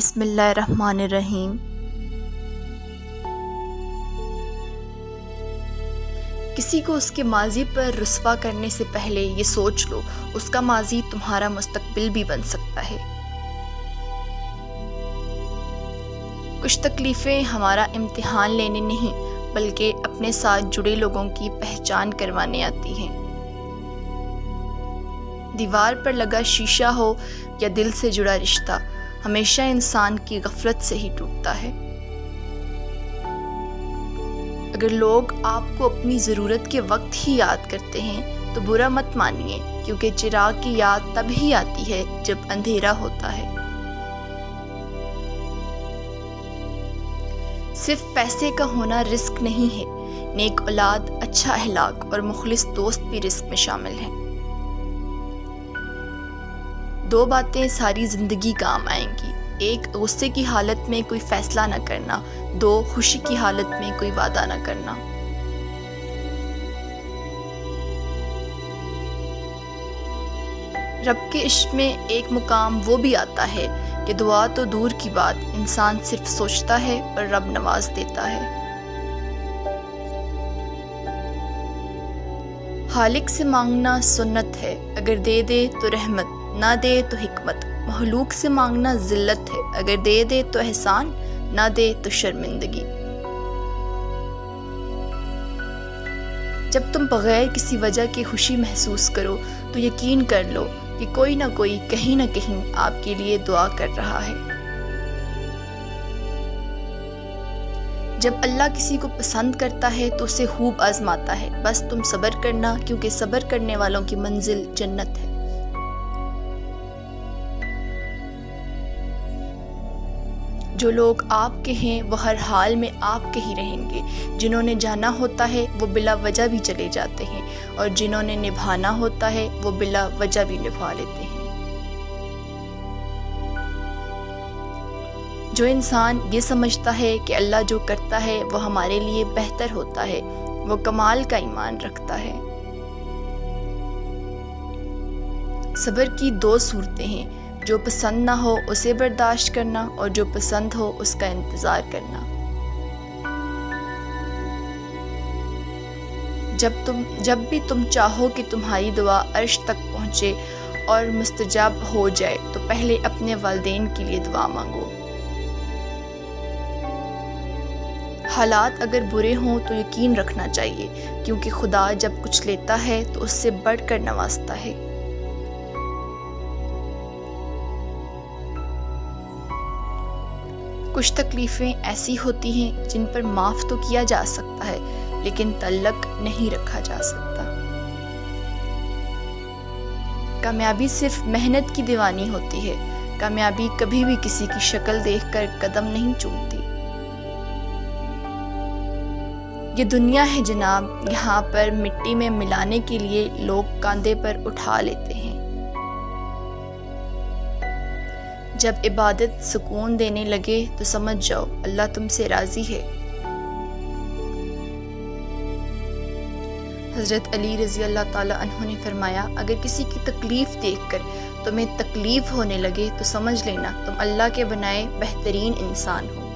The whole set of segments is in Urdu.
بسم اللہ الرحمن الرحیم۔ کسی کو اس کے ماضی پر رسوا کرنے سے پہلے یہ سوچ لو اس کا ماضی تمہارا مستقبل بھی بن سکتا ہے۔ کچھ تکلیفیں ہمارا امتحان لینے نہیں بلکہ اپنے ساتھ جڑے لوگوں کی پہچان کروانے آتی ہیں۔ دیوار پر لگا شیشہ ہو یا دل سے جڑا رشتہ ہمیشہ انسان کی غفلت سے ہی ٹوٹتا ہے۔ اگر لوگ آپ کو اپنی ضرورت کے وقت ہی یاد کرتے ہیں تو برا مت مانیے، کیونکہ چراغ کی یاد تب ہی آتی ہے جب اندھیرا ہوتا ہے۔ صرف پیسے کا ہونا رزق نہیں ہے، نیک اولاد، اچھا اخلاق اور مخلص دوست بھی رزق میں شامل ہیں۔ دو باتیں ساری زندگی کام آئیں گی، ایک غصے کی حالت میں کوئی فیصلہ نہ کرنا، دو خوشی کی حالت میں کوئی وعدہ نہ کرنا۔ رب کے عشق میں ایک مقام وہ بھی آتا ہے کہ دعا تو دور کی بات، انسان صرف سوچتا ہے اور رب نواز دیتا ہے۔ خالق سے مانگنا سنت ہے، اگر دے دے تو رحمت، نہ دے تو حکمت۔ مخلوق سے مانگنا ذلت ہے، اگر دے دے تو احسان، نہ دے تو شرمندگی۔ جب تم بغیر کسی وجہ کے خوشی محسوس کرو تو یقین کر لو کہ کوئی نہ کوئی کہیں نہ کہیں آپ کے لیے دعا کر رہا ہے۔ جب اللہ کسی کو پسند کرتا ہے تو اسے خوب آزماتا ہے، بس تم صبر کرنا، کیونکہ صبر کرنے والوں کی منزل جنت ہے۔ جو لوگ آپ کے ہیں وہ ہر حال میں آپ کے ہی رہیں گے، جنہوں نے جانا ہوتا ہے وہ بلا وجہ بھی چلے جاتے ہیں، اور جنہوں نے نبھانا ہوتا ہے وہ بلا وجہ بھی نبھا لیتے ہیں۔ جو انسان یہ سمجھتا ہے کہ اللہ جو کرتا ہے وہ ہمارے لیے بہتر ہوتا ہے، وہ کمال کا ایمان رکھتا ہے۔ صبر کی دو صورتیں ہیں، جو پسند نہ ہو اسے برداشت کرنا اور جو پسند ہو اس کا انتظار کرنا۔ جب بھی تم چاہو کہ تمہاری دعا عرش تک پہنچے اور مستجاب ہو جائے تو پہلے اپنے والدین کے لیے دعا مانگو۔ حالات اگر برے ہوں تو یقین رکھنا چاہیے، کیونکہ خدا جب کچھ لیتا ہے تو اس سے بڑھ کر نوازتا ہے۔ کچھ تکلیفیں ایسی ہوتی ہیں جن پر معاف تو کیا جا سکتا ہے لیکن تعلق نہیں رکھا جا سکتا۔ کامیابی صرف محنت کی دیوانی ہوتی ہے، کامیابی کبھی بھی کسی کی شکل دیکھ کر قدم نہیں چومتی۔ یہ دنیا ہے جناب، یہاں پر مٹی میں ملانے کے لیے لوگ کاندھے پر اٹھا لیتے ہیں۔ جب عبادت سکون دینے لگے تو سمجھ جاؤ اللہ تم سے راضی ہے۔ حضرت علی رضی اللہ تعالی عنہ نے فرمایا، اگر کسی کی تکلیف دیکھ کر تمہیں تکلیف ہونے لگے تو سمجھ لینا تم اللہ کے بنائے بہترین انسان ہو۔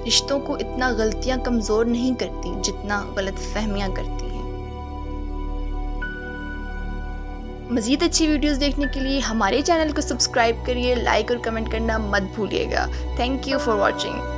رشتوں کو اتنا غلطیاں کمزور نہیں کرتی جتنا غلط فہمیاں کرتی ہیں۔ مزید اچھی ویڈیوز دیکھنے کے لیے ہمارے چینل کو سبسکرائب کریے، لائک اور کمنٹ کرنا مت بھولیے گا۔ Thank you for watching.